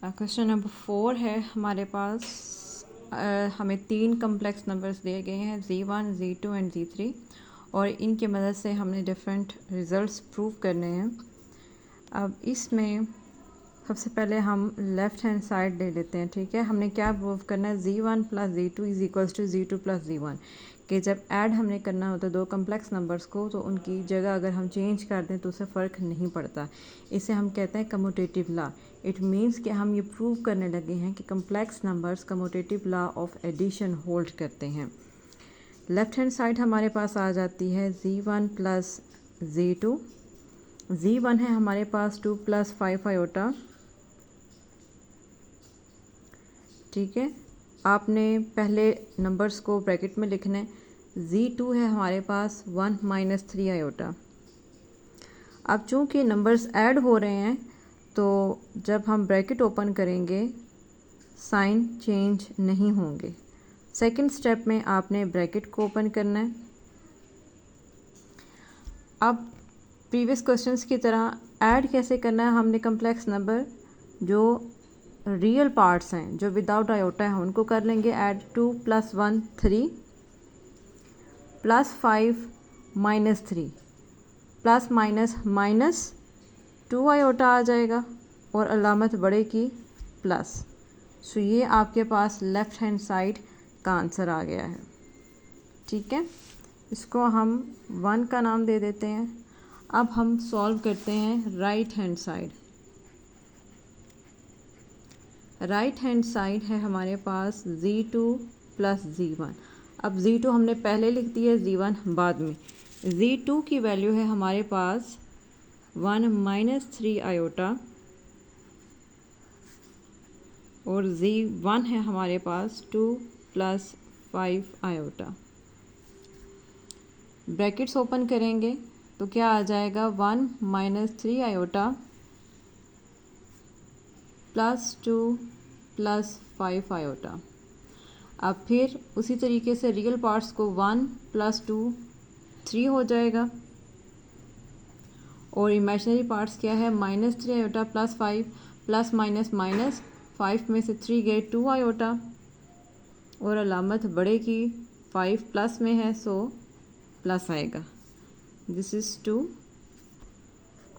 Question number 4 है हमारे पास। हमें 3 कम्प्लेक्स नंबर्स दिए गए हैं Z1, Z2 एंड Z3 और इनकी मदद से हमने डिफरेंट रिज़ल्ट्स प्रूव करने हैं। अब इसमें सबसे पहले हम लेफ़्ट हैंड साइड ले लेते हैं। ठीक है, हमने क्या प्रूव करना है, Z1 plus Z2 is equals to Z2 plus Z1 कि जब ऐड हमने करना होता है दो कम्प्लेक्स नंबर्स को तो उनकी जगह अगर हम चेंज कर दें तो उससे फ़र्क नहीं पड़ता। इसे हम कहते हैं कम्यूटेटिव लॉ। इट मीन्स कि हम ये प्रूव करने लगे हैं कि complex numbers commutative law of addition hold करते हैं। लेफ़्ट हैंड साइड हमारे पास आ जाती है Z1 प्लस Z2। Z1 है हमारे पास 2 प्लस 5 आयोटा। ठीक है, आपने पहले नंबर्स को ब्रैकेट में लिखना है। Z2 है हमारे पास 1 माइनस 3 आयोटा। अब चूँकि नंबर्स ऐड हो रहे हैं तो जब हम ब्रैकेट ओपन करेंगे साइन चेंज नहीं होंगे। सेकंड स्टेप में आपने ब्रैकेट को ओपन करना है। अब प्रीवियस क्वेश्चंस की तरह ऐड कैसे करना है, हमने कम्प्लेक्स नंबर जो रियल पार्ट्स हैं जो विदाउट आयोटा है उनको कर लेंगे add. 2 plus 1 3 plus 5 minus 3 plus minus minus 2 iota आ जाएगा और अलामत बड़े की प्लस। सो ये आपके पास लेफ़्ट हैंड साइड का आंसर आ गया है। ठीक है, इसको हम 1 का नाम दे देते हैं। अब हम सॉल्व करते हैं right hand side. Right hand side है हमारे पास Z2 प्लस Z1। अब Z2 हमने पहले लिख दी है, Z1 बाद में। Z2 की वैल्यू है हमारे पास 1 माइनस 3 आयोटा और Z1 है हमारे पास 2 प्लस 5 आयोटा। ब्रैकेट्स ओपन करेंगे तो क्या आ जाएगा, 1 minus 3 iota plus 2 plus 5 iota. अब फिर उसी तरीके से रियल पार्ट्स को 1 प्लस 2 3 हो जाएगा और इमेजिनरी पार्ट्स क्या है, minus 3 iota plus 5 plus minus minus 5 में से 3 गए 2 आयोटा और अलामत बड़े की 5 प्लस में है सो प्लस आएगा। This is 2।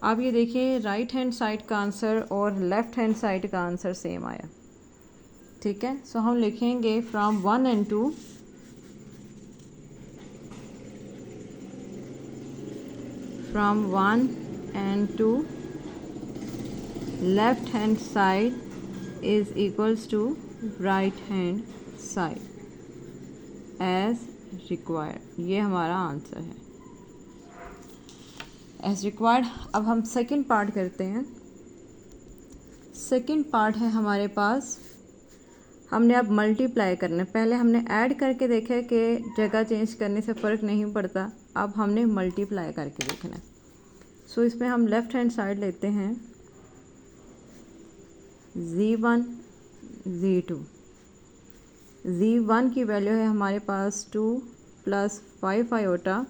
अब ये देखिए राइट हैंड साइड का आंसर और लेफ़्ट हैंड साइड का आंसर सेम आया। ठीक है, सो हम लिखेंगे from 1 and 2 from 1 and 2 left hand side is equals to right hand side as required. ये हमारा आंसर है एज रिक्वायर्ड। अब हम सेकंड पार्ट करते हैं। सेकंड पार्ट है हमारे पास, हमने अब मल्टीप्लाई करना है। पहले हमने ऐड करके देखा है कि जगह चेंज करने से फ़र्क नहीं पड़ता, अब हमने मल्टीप्लाई करके देखना है। सो इसमें हम लेफ़्ट हैंड साइड लेते हैं Z1 Z2। Z1 की वैल्यू है हमारे पास 2 प्लस 5 आयोटा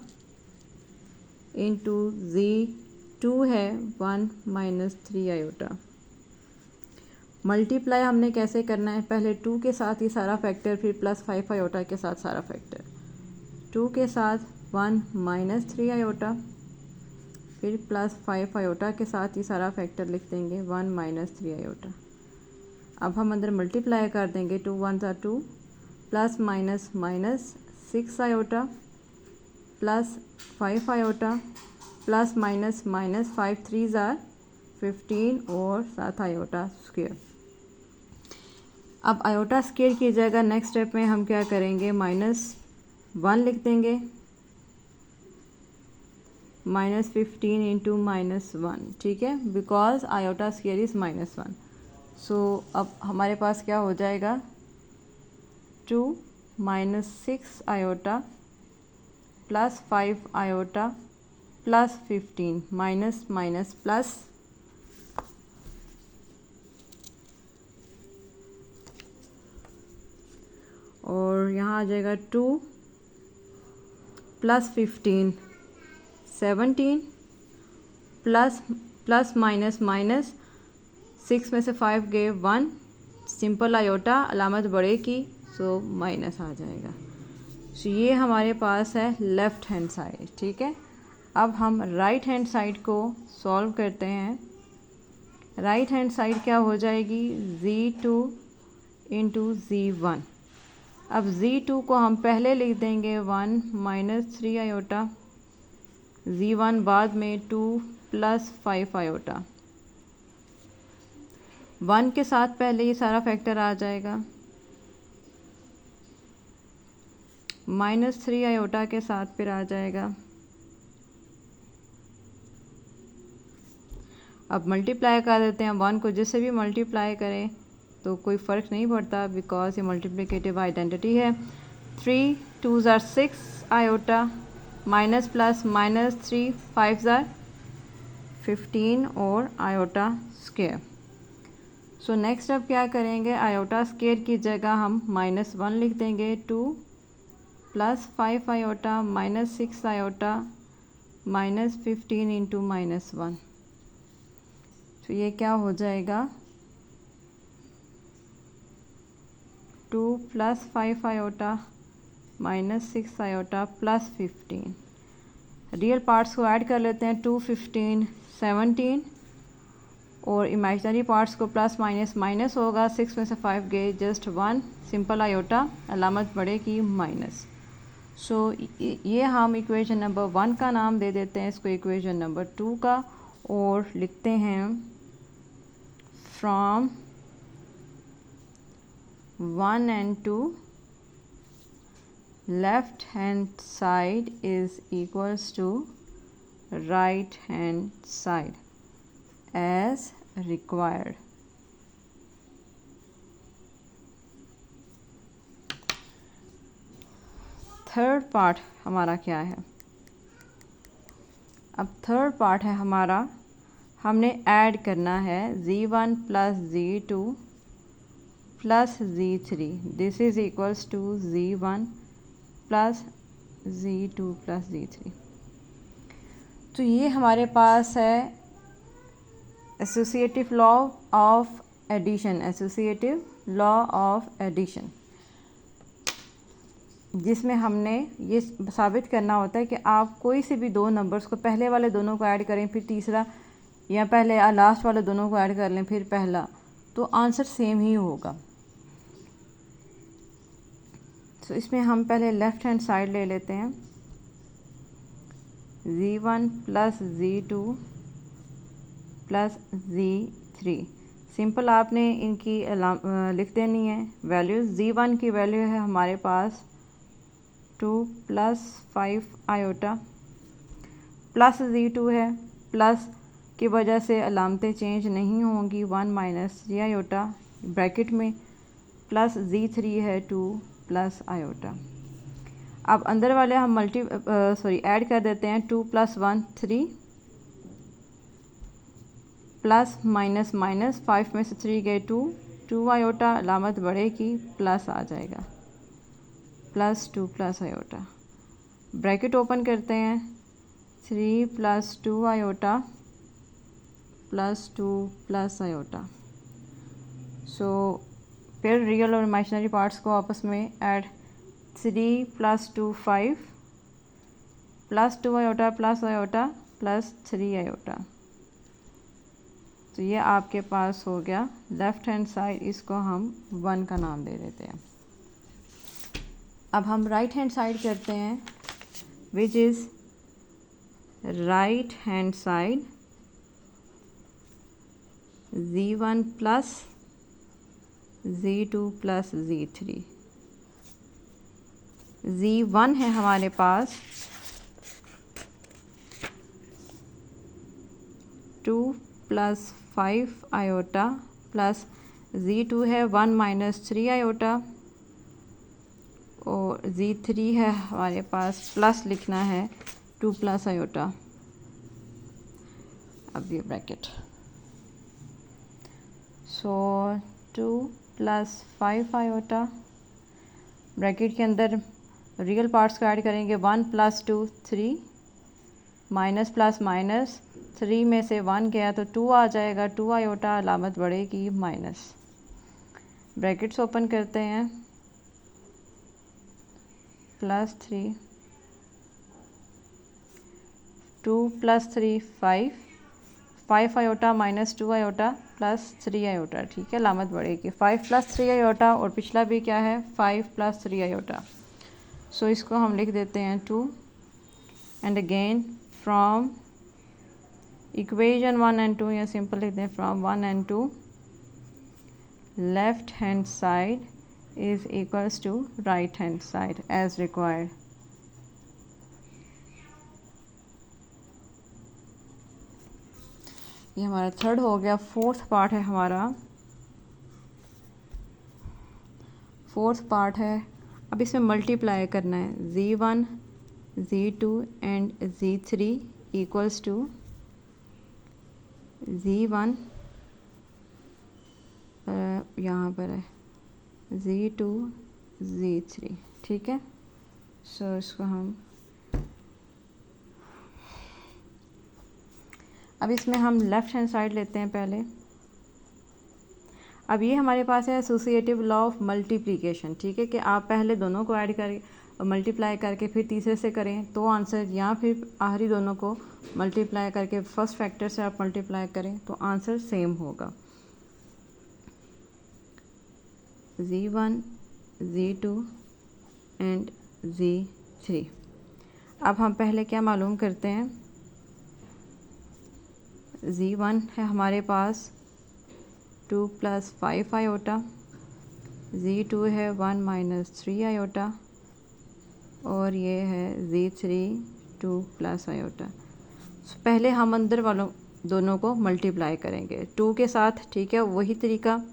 इंटू Z2 है 1 माइनस 3 आयोटा। मल्टीप्लाई हमने कैसे करना है, पहले 2 के साथ ही सारा फैक्टर, फिर प्लस 5 आयोटा के साथ सारा फैक्टर। 2 के साथ 1 माइनस 3 आयोटा, फिर प्लस 5 आयोटा के साथ ही सारा फैक्टर लिख देंगे 1 माइनस 3 आयोटा। अब हम अंदर मल्टीप्लाई कर देंगे, 2 1 ज़ा 2 plus minus minus 6 iota plus 5 iota plus minus minus 5 3 ज़ा 15 और 7 आयोटा स्क्वायर। अब आयोटा स्क्वायर की जगह नेक्स्ट स्टेप में हम क्या करेंगे, -1 लिख देंगे, -15 इंटू -1। ठीक है, बिकॉज आयोटा स्क्वायर इज़ -1। सो अब हमारे पास क्या हो जाएगा, 2 minus 6 iota plus 5 iota plus 15 minus minus plus और यहाँ आ जाएगा 2 plus 15 17 plus plus minus minus 6 में से 5 गए 1, सिंपल आयोटा, अलामत बड़े की, सो माइनस आ जाएगा। सो ये हमारे पास है लेफ़्ट हैंड साइड। ठीक है, अब हम राइट हैंड साइड को सॉल्व करते हैं। राइट हैंड साइड क्या हो जाएगी, Z2 इंटू Z1। अब Z2 को हम पहले लिख देंगे 1 माइनस 3 आयोटा, Z1 बाद में 2 प्लस 5 आयोटा। 1 के साथ पहले ये सारा फैक्टर आ जाएगा, माइनस 3 आयोटा के साथ फिर आ जाएगा। अब मल्टीप्लाई कर देते हैं, 1 को जिससे भी मल्टीप्लाई करें तो कोई फ़र्क नहीं पड़ता, बिकॉज ये मल्टीप्लिकेटिव आइडेंटिटी है। 3 2 ज़ार 6 आयोटा, माइनस प्लस माइनस 3 5 ज़ार 15 और आयोटा स्क्वायर। सो नेक्स्ट अब क्या करेंगे, आयोटा स्क्वायर की जगह हम -1 लिख देंगे। 2 plus 5 iota minus 6 iota minus 15 into -1। तो ये क्या हो जाएगा, 2 plus 5 iota minus 6 iota plus 15। Real parts को ऐड कर लेते हैं, 2 15 17, और इमेजिनरी पार्ट्स को प्लस माइनस माइनस होगा। 6 में से 5 गए जस्ट 1, सिंपल आयोटा, अलामत बड़े की माइनस। सो ये हम इक्वेशन नंबर 1 का नाम दे देते हैं इसको इक्वेशन नंबर 2 का, और लिखते हैं from 1 and 2 left hand side is equals to right hand side as required. Third part हमारा क्या है, अब थर्ड पार्ट है हमारा, हमने ऐड करना है Z1 plus Z2 plus Z3, this is equals to Z1 plus Z2 plus Z3। तो ये हमारे पास है associative law of addition, associative law of addition, जिसमें हमने ये साबित करना होता है कि आप कोई से भी दो नंबर्स को, पहले वाले दोनों को ऐड करें फिर तीसरा, या पहले लास्ट वाले दोनों को ऐड कर लें फिर पहला, तो आंसर सेम ही होगा। तो इसमें हम पहले लेफ़्ट हैंड साइड ले लेते हैं, Z1 plus Z2 plus Z3। Simple आपने इनकी लिख देनी है वैल्यूज़। Z1 की वैल्यू है हमारे पास 2 प्लस 5 आयोटा, प्लस Z2 है, प्लस की वजह से अलामतें चेंज नहीं होंगी, 1 माइनस 3 आयोटा ब्रैकेट में, प्लस Z3 है 2 प्लस आयोटा। अब अंदर वाले हम ऐड कर देते हैं, 2 प्लस 1 3 प्लस माइनस माइनस 5 में से 3 गए 2 आयोटा, अलामत बड़े की, प्लस आ जाएगा, plus 2 plus iota, bracket open करते हैं, 3 plus 2 iota plus 2 plus iota. So फिर रियल और इमेजिनरी पार्ट्स को आपस में add, 3 plus 2 5 plus 2 iota plus 3 iota. तो ये आपके पास हो गया लेफ़्ट हैंड साइड, इसको हम 1 का नाम दे देते हैं। अब हम राइट हैंड साइड करते हैं, which is right hand side Z1 plus Z2 plus Z3। Z1 है हमारे पास 2 प्लस 5 आयोटा, प्लस Z2 है 1 माइनस 3 आयोटा, और Z3 है हमारे पास, प्लस लिखना है 2 प्लस आयोटा। अब ये ब्रैकेट, सो 2 प्लस 5 आयोटा, ब्रैकेट के अंदर रियल पार्ट्स को ऐड करेंगे, 1 प्लस 2 3, माइनस प्लस माइनस 3 में से 1 गया तो 2 आ जाएगा, 2 आयोटा अलामत बढ़ेगी माइनस। ब्रैकेट्स ओपन करते हैं, +3, 2 + 3 5, 5 iota minus 2 iota plus 3 iota, ठीक है, अलामत बढ़ेगी। 5 + 3 आयोटा और पिछला भी क्या है 5 + 3 आयोटा। सो इसको हम लिख देते हैं 2 and again from equation 1 and 2 या सिंपल लिख दें from 1 and 2 left hand side is equals to right hand side as required. ये हमारा थर्ड हो गया। फोर्थ पार्ट है हमारा, फोर्थ पार्ट है, अब इसमें मल्टीप्लाई करना है। Z1 Z2 and Z3 equals to Z1 यहाँ पर है Z2 Z3, ठीक है। सो इसको हम अब इसमें हम लेफ़्ट हैंड साइड लेते हैं पहले। अब ये हमारे पास है एसोसिएटिव लॉ ऑफ मल्टीप्लिकेशन, ठीक है, कि आप पहले दोनों को ऐड करें और मल्टीप्लाई करके फिर तीसरे से करें तो आंसर, या फिर आखिरी दोनों को मल्टीप्लाई करके फर्स्ट फैक्टर से आप मल्टीप्लाई करें तो आंसर सेम होगा। Z1 Z2 and Z3। अब हम पहले क्या मालूम करते हैं। Z1 है हमारे पास 2 + 5 आयोटा, Z2 है 1 - 3 आयोटा और ये है Z3 2 + आयोटा। पहले हम अंदर वालों दोनों को मल्टीप्लाई करेंगे 2 के साथ, ठीक है, वही तरीका,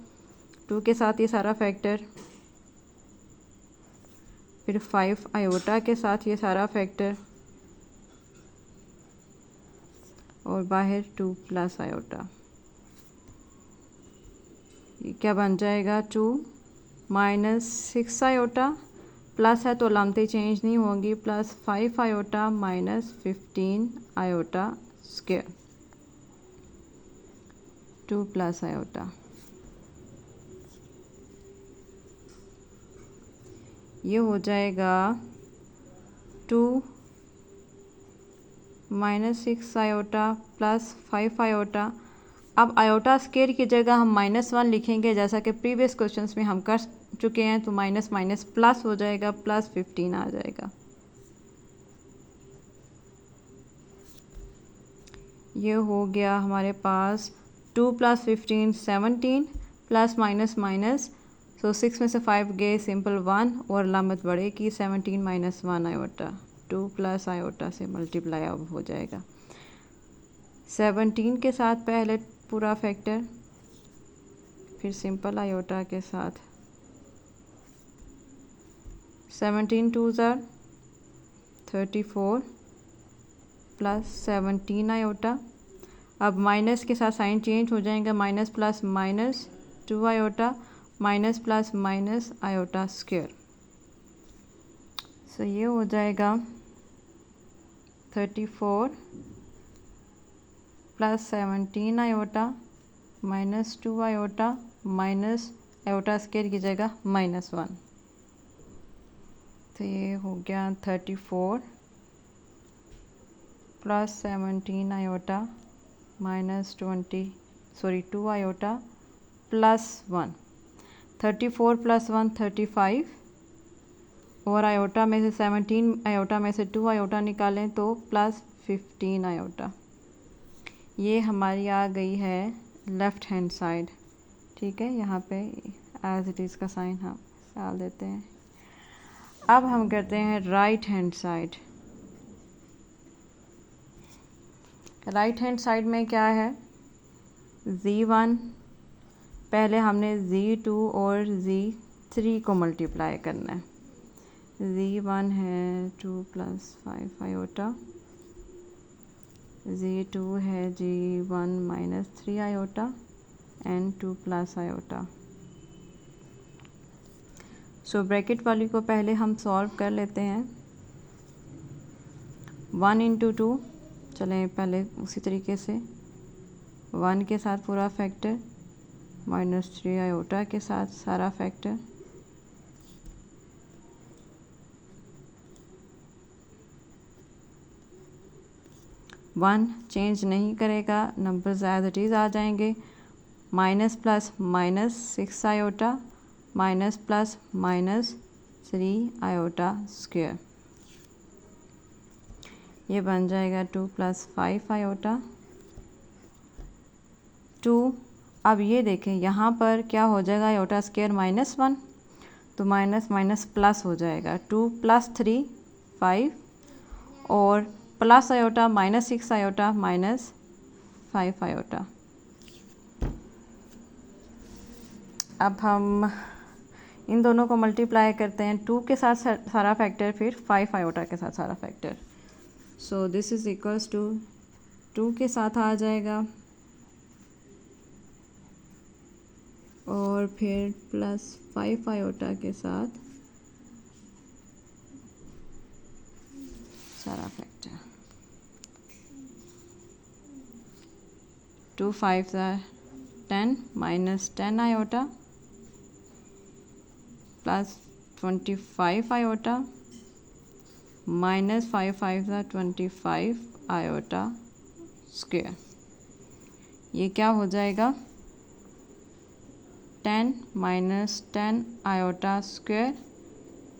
2 के साथ ये सारा फैक्टर, फिर 5 आयोटा के साथ ये सारा फैक्टर और बाहर 2 + आयोटा। ये क्या बन जाएगा 2 - 6 आयोटा, प्लस है तो अलामतें चेंज नहीं होंगी, plus 5 iota minus 15 iota square 2 + iota. ये हो जाएगा 2 - 6 आयोटा प्लस 5 आयोटा। अब आयोटा स्क्वायर की जगह हम -1 लिखेंगे, जैसा कि प्रीवियस क्वेश्चंस में हम कर चुके हैं, तो माइनस माइनस प्लस हो जाएगा, प्लस 15 आ जाएगा। ये हो गया हमारे पास 2 + 15 17 प्लस माइनस माइनस, सो 6 में से 5 गए, सिंपल 1 और अलामत बढ़ेगी 17 - 1 आयोटा, 2 + आयोटा से मल्टीप्लाई अब हो जाएगा 17 के साथ पहले पूरा फैक्टर, फिर सिंपल आयोटा के साथ 17 2 ज़ा 34 प्लस 17 आयोटा। अब माइनस के साथ साइन चेंज हो जाएगा, minus plus minus 2 iota minus plus minus iota square. So ये हो जाएगा 34 plus 17 iota minus 2 iota minus iota square की जगह -1। तो ये हो गया 34 plus 17 iota minus 2 iota plus 1। 34 + 1 35 और आयोटा में से 17 आयोटा में से 2 आयोटा निकालें तो प्लस 15 आयोटा। ये हमारी आ गई है लेफ़्ट हैंड साइड, ठीक है, यहाँ पे एज इट इज़ का साइन हम डाल देते हैं। अब हम करते हैं right hand side. Right hand side में क्या है, Z1 पहले हमने Z2 और Z3 को मल्टीप्लाई करना है। Z1 है 2 + 5 आयोटा, Z2 है G1 - 3 iota and 2 + iota. So bracket वाली को पहले हम सॉल्व कर लेते हैं। 1 × 2 चलें पहले उसी तरीके से 1 के साथ पूरा फैक्टर, -3 आयोटा के साथ सारा फैक्टर, वन चेंज नहीं करेगा, नंबर्स एज इट इज़ आ जाएंगे। Minus plus -6 iota, minus plus -3 iota square, ये बन जाएगा 2 + 5 आयोटा 2। अब ये देखें यहाँ पर क्या हो जाएगा, आयोटा स्क्वायर -1, तो माइनस माइनस प्लस हो जाएगा, 2 + 3 5 और प्लस आयोटा -6 आयोटा -5 आयोटा। अब हम इन दोनों को मल्टीप्लाई करते हैं, 2 के साथ सारा फैक्टर, फिर 5 आयोटा के साथ सारा factor. So this is equals to 2 के साथ आ जाएगा और फिर +5 आयोटा के साथ सारा factor. 2 5 10 -10 iota +25 iota -5 5 25 iota square, ये क्या हो जाएगा 10 - 10 आयोटा स्क्वायर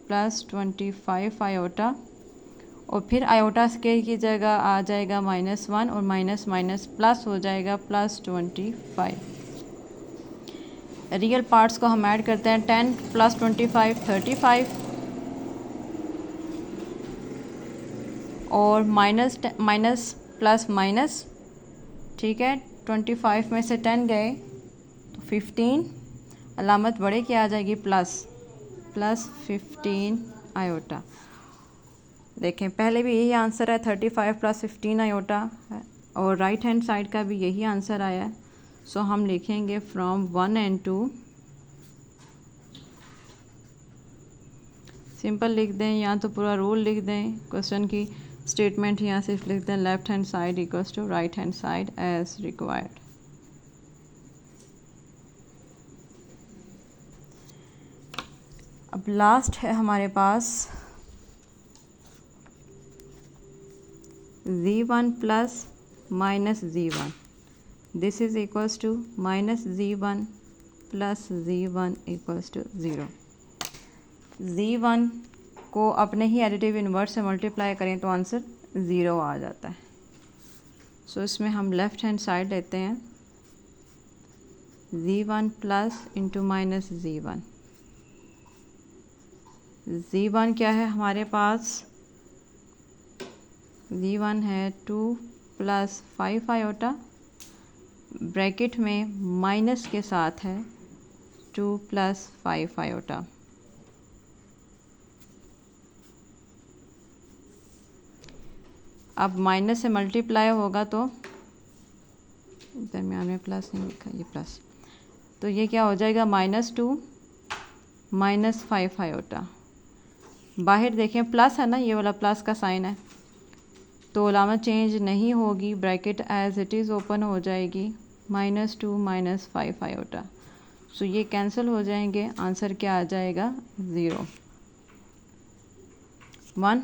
+25 आयोटा, और फिर आयोटा स्क्वायर की जगह आ जाएगा -1 और माइनस माइनस प्लस हो जाएगा +25। रियल पार्ट्स को हम ऐड करते हैं, 10 + 25 35 और माइनस प्लस माइनस, ठीक है, 25 में से 10 गए तो 15, अलामत बड़े की आ जाएगी +15 आयोटा। देखें पहले भी यही आंसर है, 35 + 15 आयोटा है और राइट हैंड साइड का भी यही आंसर आया है। सो हम लिखेंगे फ्रॉम 1 and 2, सिंपल लिख दें या तो पूरा रूल लिख दें, क्वेश्चन की स्टेटमेंट यहाँ सिर्फ लिख दें, left hand side equals to right hand side as required. अब लास्ट है हमारे पास z1 + -z1, this is equals to -z1 + z1 equals to 0। z1 को अपने ही एडिटिव इन्वर्स से मल्टीप्लाई करें तो आंसर 0 आ जाता है। सो इसमें हम लेफ्ट हैंड साइड लेते हैं, z1 + -z1, z1 क्या है हमारे पास, z1 है 2 + 5 आयोटा, ब्रैकेट में माइनस के साथ है 2 + 5 आयोटा। अब माइनस से मल्टीप्लाई होगा तो दरमियान में प्लस नहीं लिखा, ये प्लस, तो ये क्या हो जाएगा -2 -5 आयोटा। बाहर देखें प्लस है ना, ये वाला प्लस का साइन है, तो अलामत चेंज नहीं होगी, bracket as it is open हो जाएगी, -2 -5 आयोटा। सो ये कैंसिल हो जाएंगे, आंसर क्या आ जाएगा 0। 1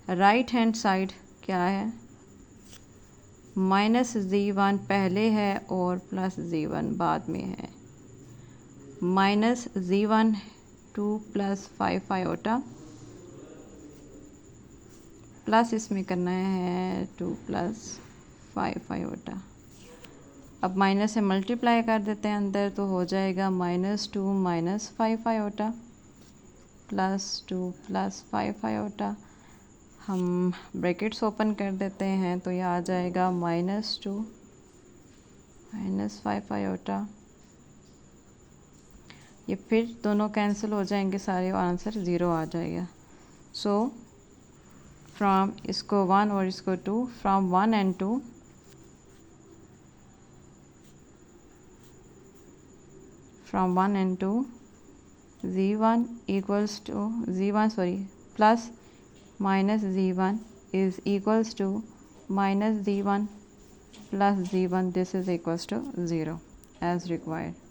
राइट हैंड साइड क्या है, -z1 पहले है और +z1 बाद में है, -z1 2 + 5 आयोटा, प्लस इसमें करना है 2 + 5 आयोटा। अब माइनस से मल्टीप्लाई कर देते हैं अंदर, तो हो जाएगा -2 -5 आयोटा +2 + 5 आयोटा। हम ब्रैकेट्स ओपन कर देते हैं तो यह आ जाएगा -2 -5 आयोटा, ये फिर दोनों कैंसिल हो जाएंगे सारे और आंसर 0 आ जाएगा। सो फ्रॉम इसको 1 और इसको 2, from 1 and 2, from 1 and 2, z1 equals to z1 sorry plus minus z1 is equals to minus z1 plus z1, this is equals to 0 as required.